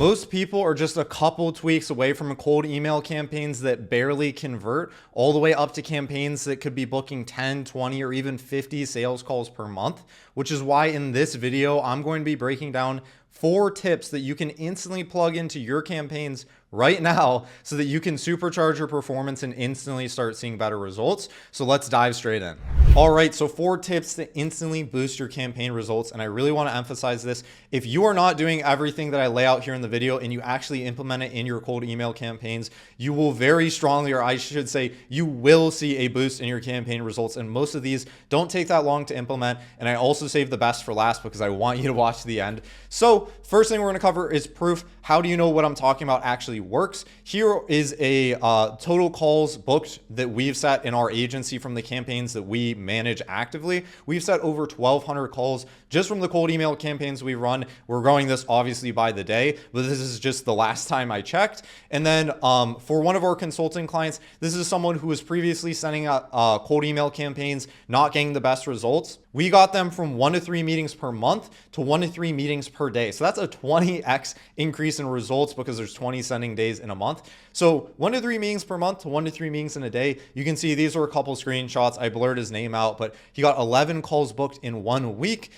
Most people are just a couple tweaks away from cold email campaigns that barely convert, all the way up to campaigns that could be booking 10, 20, or even 50 sales calls per month, which is why in this video, I'm going to be breaking down 4 tips that you can instantly plug into your campaigns right now so that you can supercharge your performance and instantly start seeing better results. So let's dive straight in. All right, so 4 tips to instantly boost your campaign results. And I really want to emphasize this. If you are not doing everything that I lay out here in the video and you actually implement it in your cold email campaigns, you will very strongly, or I should say, you will see a boost in your campaign results. And most of these don't take that long to implement. And I also save the best for last because I want you to watch to the end. So first thing we're going to cover is proof. How do you know what I'm talking about actually works? Here is a total calls booked that we've set in our agency from the campaigns that we manage actively. We've set over 1,200 calls just from the cold email campaigns we run. We're growing this obviously by the day, but this is just the last time I checked. And then for one of our consulting clients, this is someone who was previously sending out cold email campaigns, not getting the best results. We got them from 1 to 3 meetings per month to 1 to 3 meetings per day. So that's a 20x increase in results because there's 20 sending days in a month. So 1 to 3 meetings per month to 1 to 3 meetings in a day. You can see these are a couple screenshots. I blurred his name out, but he got 11 calls booked in 1 week.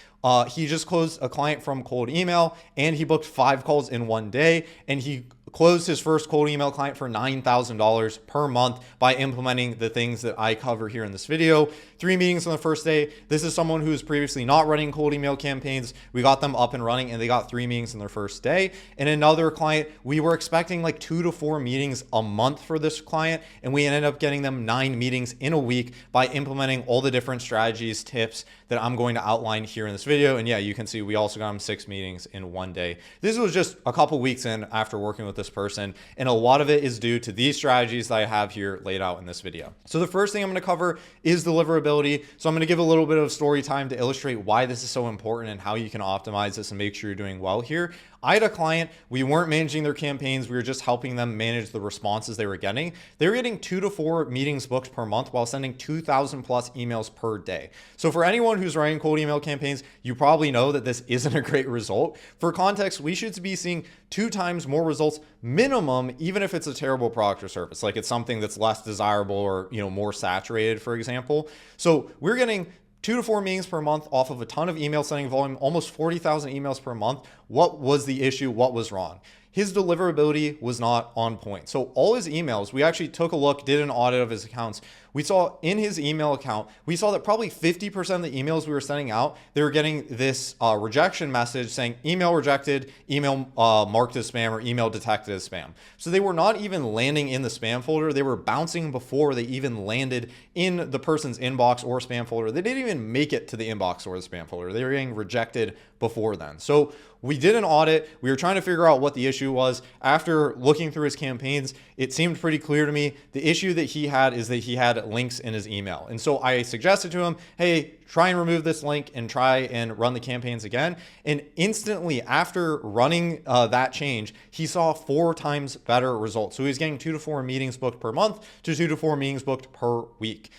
He just closed a client from cold email and he booked 5 calls in 1 day, and he closed his first cold email client for $9,000 per month by implementing the things that I cover here in this video. 3 meetings on the first day. This is someone who was previously not running cold email campaigns. We got them up and running and they got 3 meetings in their first day. And another client, we were expecting like 2 to 4 meetings a month for this client, and we ended up getting them 9 meetings in a week by implementing all the different strategies, tips that I'm going to outline here in this video. And yeah, you can see we also got them 6 meetings in 1 day. This was just a couple weeks in after working with this person, and a lot of it is due to these strategies that I have here laid out in this video. So the first thing I'm going to cover is deliverability. So I'm going to give a little bit of story time to illustrate why this is so important and how you can optimize this and make sure you're doing well here. I had a client, we weren't managing their campaigns, we were just helping them manage the responses they were getting. They were getting 2 to 4 meetings booked per month while sending 2,000 plus emails per day. So for anyone who's running cold email campaigns, you probably know that this isn't a great result. For context, we should be seeing 2 times more results minimum, even if it's a terrible product or service, like it's something that's less desirable or, you know, more saturated, for example. So we're getting 2 to 4 meetings per month off of a ton of email sending volume, almost 40,000 emails per month. What was the issue? What was wrong? His deliverability was not on point. So all his emails, we actually took a look, did an audit of his accounts. We saw in his email account, we saw that probably 50% of the emails we were sending out, they were getting this rejection message saying email rejected, email marked as spam, or email detected as spam. So they were not even landing in the spam folder. They were bouncing before they even landed in the person's inbox or spam folder. They didn't even make it to the inbox or the spam folder. They were getting rejected before then. So we did an audit. We were trying to figure out what the issue was. After looking through his campaigns, it seemed pretty clear to me. The issue that he had is that he had links in his email. And so I suggested to him, hey, try and remove this link and try and run the campaigns again. And instantly after running that change, he saw 4 times better results. So he was getting 2 to 4 meetings booked per month to 2 to 4 meetings booked per week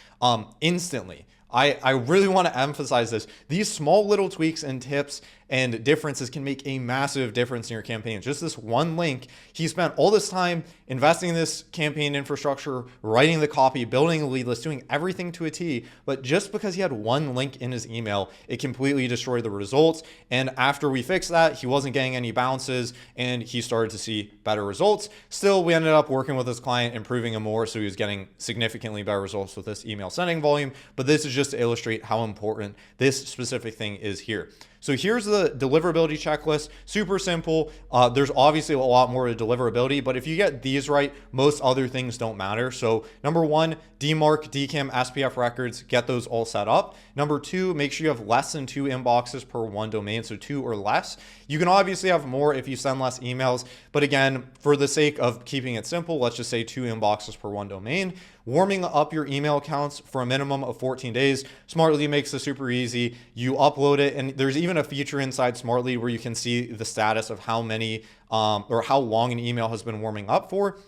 instantly. I really want to emphasize this. These small little tweaks and tips and differences can make a massive difference in your campaign. Just this one link, he spent all this time investing in this campaign infrastructure, writing the copy, building a lead list, doing everything to a T. But just because he had one link in his email, it completely destroyed the results. And after we fixed that, he wasn't getting any bounces and he started to see better results. Still, we ended up working with this client, improving him more. So he was getting significantly better results with this email sending volume. But this is just to illustrate how important this specific thing is here. So here's the deliverability checklist. Super simple. There's obviously a lot more to deliverability, but if you get these right, most other things don't matter. So number 1, DMARC, DKIM, SPF records, get those all set up. Number 2, make sure you have less than 2 inboxes per one domain, so 2 or less. You can obviously have more if you send less emails, but again, for the sake of keeping it simple, let's just say 2 inboxes per one domain. Warming up your email accounts for a minimum of 14 days. Smartly makes this super easy. You upload it, and there's even a feature inside Smartly where you can see the status of how many or how long an email has been warming up for.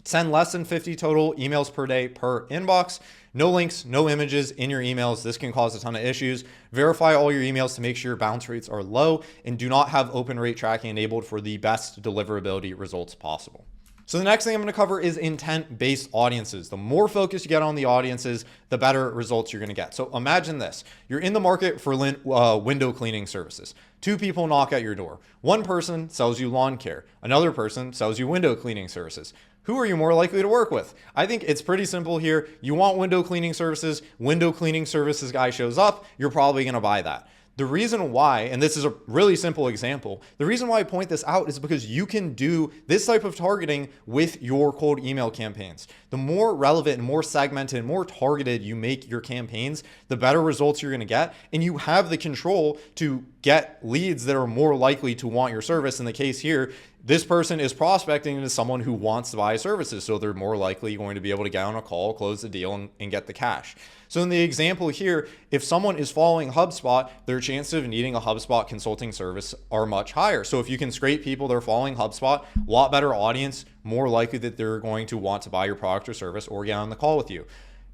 Send less than 50 total emails per day per inbox. No links, no images in your emails. This can cause a ton of issues. Verify all your emails to make sure your bounce rates are low, and do not have open rate tracking enabled for the best deliverability results possible. So the next thing I'm going to cover is intent-based audiences. The more focus you get on the audiences, the better results you're going to get. So imagine this. You're in the market for window cleaning services. Two people knock at your door. One person sells you lawn care. Another person sells you window cleaning services. Who are you more likely to work with? I think it's pretty simple here. You want window cleaning services. Window cleaning services guy shows up. You're probably going to buy that. The reason why, and this is a really simple example, the reason why I point this out is because you can do this type of targeting with your cold email campaigns. The more relevant and more segmented and more targeted you make your campaigns, the better results you're going to get. And you have the control to get leads that are more likely to want your service. In the case here, this person is prospecting to someone who wants to buy services. So they're more likely going to be able to get on a call, close the deal, and get the cash. So in the example here, if someone is following HubSpot, their chances of needing a HubSpot consulting service are much higher. So if you can scrape people that are following HubSpot, a lot better audience, more likely that they're going to want to buy your product or service or get on the call with you.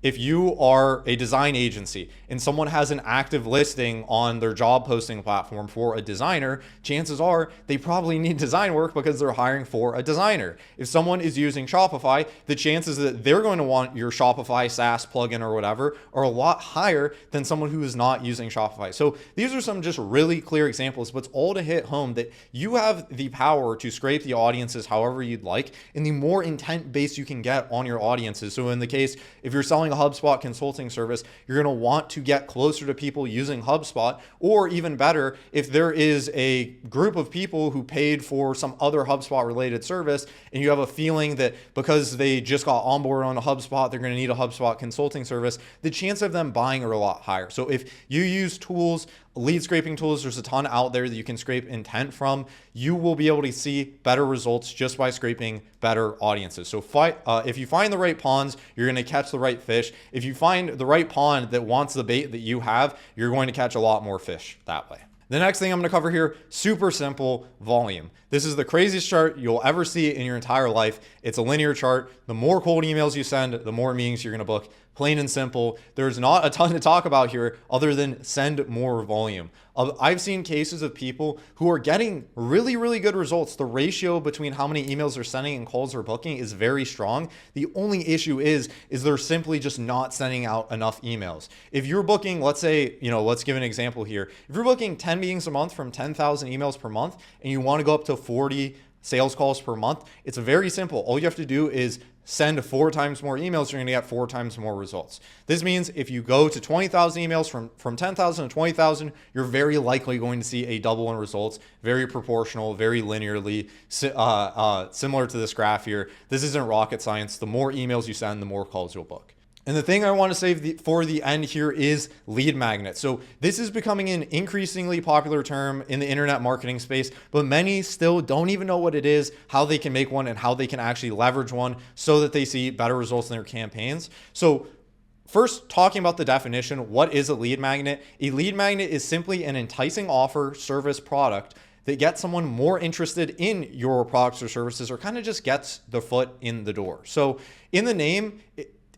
If you are a design agency and someone has an active listing on their job posting platform for a designer, chances are they probably need design work because they're hiring for a designer. If someone is using Shopify, the chances that they're going to want your Shopify SaaS plugin or whatever are a lot higher than someone who is not using Shopify. So these are some just really clear examples, but it's all to hit home that you have the power to scrape the audiences however you'd like, and the more intent based you can get on your audiences. So in the case, if you're selling a HubSpot consulting service, you're going to want to get closer to people using HubSpot, or even better, if there is a group of people who paid for some other HubSpot related service and you have a feeling that because they just got onboarded on a HubSpot, they're going to need a HubSpot consulting service, the chance of them buying are a lot higher. So if you use tools, lead scraping tools, there's a ton out there that you can scrape intent from. You will be able to see better results just by scraping better audiences. So if you find the right ponds, you're going to catch the right fish. If you find the right pond that wants the bait that you have, you're going to catch a lot more fish that way. The next thing I'm going to cover here, super simple, volume. This is the craziest chart you'll ever see in your entire life. It's a linear chart. The more cold emails you send, the more meetings you're going to book. Plain and simple. There's not a ton to talk about here other than send more volume. I've seen cases of people who are getting really, really good results. The ratio between how many emails they're sending and calls they're booking is very strong. The only issue is they're simply just not sending out enough emails. If you're booking, let's say, let's give an example here. If you're booking 10 meetings a month from 10,000 emails per month and you want to go up to 40 sales calls per month, it's very simple. All you have to do is send 4 times more emails, you're going to get 4 times more results. This means if you go to 20,000 emails from 10,000 to 20,000, you're very likely going to see a double in results, very proportional, very linearly, similar to this graph here. This isn't rocket science. The more emails you send, the more calls you'll book. And the thing I want to save for the end here is lead magnet. So this is becoming an increasingly popular term in the internet marketing space, but many still don't even know what it is, how they can make one, and how they can actually leverage one so that they see better results in their campaigns. So first, talking about the definition, what is a lead magnet? A lead magnet is simply an enticing offer, service, product that gets someone more interested in your products or services, or kind of just gets the foot in the door. So in the name,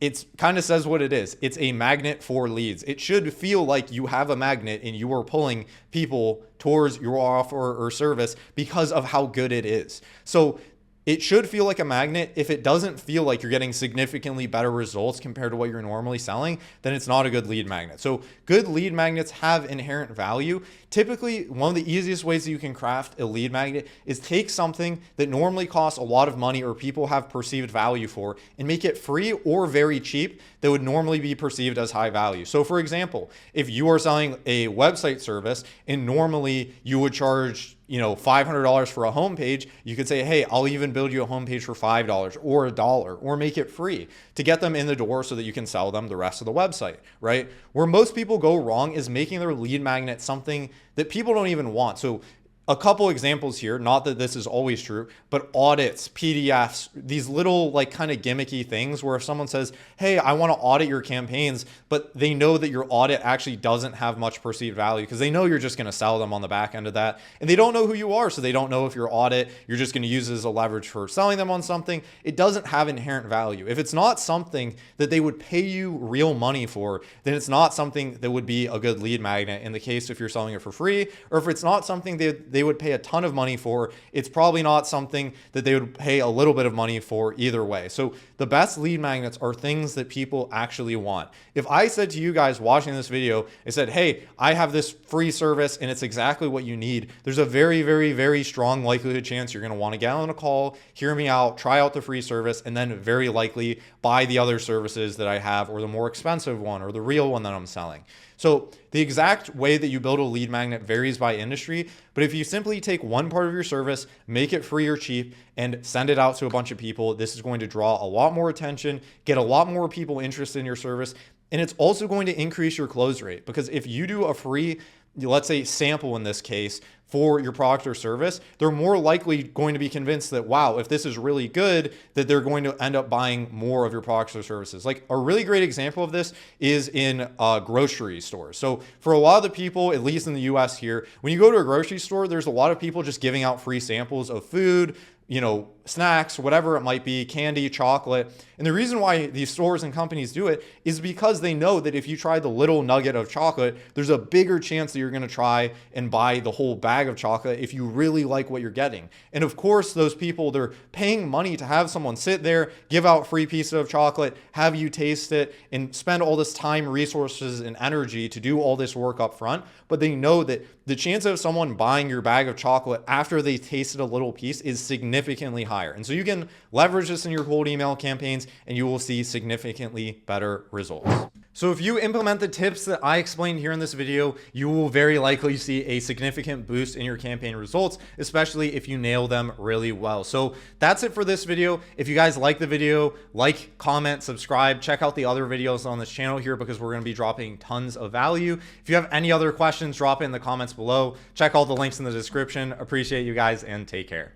it kind of says what it is. It's a magnet for leads. It should feel like you have a magnet and you are pulling people towards your offer or service because of how good it is. So it should feel like a magnet. If it doesn't feel like you're getting significantly better results compared to what you're normally selling, then it's not a good lead magnet. So good lead magnets have inherent value. Typically, one of the easiest ways that you can craft a lead magnet is take something that normally costs a lot of money or people have perceived value for and make it free or very cheap that would normally be perceived as high value. So for example, if you are selling a website service and normally you would charge $500 for a homepage, you could say, hey, I'll even build you a homepage for $5 or $1 or make it free to get them in the door so that you can sell them the rest of the website, right? Where most people go wrong is making their lead magnet something that people don't even want. So A couple examples here, not that this is always true, but audits, PDFs, these little like kind of gimmicky things where if someone says, hey, I want to audit your campaigns, but they know that your audit actually doesn't have much perceived value because they know you're just going to sell them on the back end of that. And they don't know who you are. So they don't know if your audit, you're just going to use it as a leverage for selling them on something. It doesn't have inherent value. If it's not something that they would pay you real money for, then it's not something that would be a good lead magnet in the case if you're selling it for free, or if it's not something that they would pay a ton of money for, it's probably not something that they would pay a little bit of money for either way. So the best lead magnets are things that people actually want. If I said to you guys watching this video, I said, hey, I have this free service and it's exactly what you need, there's a very, very, very strong likelihood chance you're going to want to get on a call, hear me out, try out the free service, and then very likely buy the other services that I have, or the more expensive one, or the real one that I'm selling. So the exact way that you build a lead magnet varies by industry, but if you simply take one part of your service, make it free or cheap, and send it out to a bunch of people, this is going to draw a lot more attention, get a lot more people interested in your service, and it's also going to increase your close rate. Because if you do a free, let's say sample in this case, for your product or service, they're more likely going to be convinced that, wow, if this is really good, that they're going to end up buying more of your products or services. Like a really great example of this is in grocery stores. So for a lot of the people, at least in the US here, when you go to a grocery store, there's a lot of people just giving out free samples of food, you know, snacks, whatever it might be, candy, chocolate. And the reason why these stores and companies do it is because they know that if you try the little nugget of chocolate, there's a bigger chance that you're going to try and buy the whole bag of chocolate if you really like what you're getting. And of course, those people, they're paying money to have someone sit there, give out free pieces of chocolate, have you taste it, and spend all this time, resources, and energy to do all this work up front. But they know that the chance of someone buying your bag of chocolate after they tasted a little piece is significantly higher. And so you can leverage this in your cold email campaigns and you will see significantly better results. So if you implement the tips that I explained here in this video, you will very likely see a significant boost in your campaign results, especially if you nail them really well. So that's it for this video. If you guys like the video, like, comment, subscribe, check out the other videos on this channel here because we're going to be dropping tons of value. If you have any other questions, drop it in the comments below. Check all the links in the description. Appreciate you guys and take care.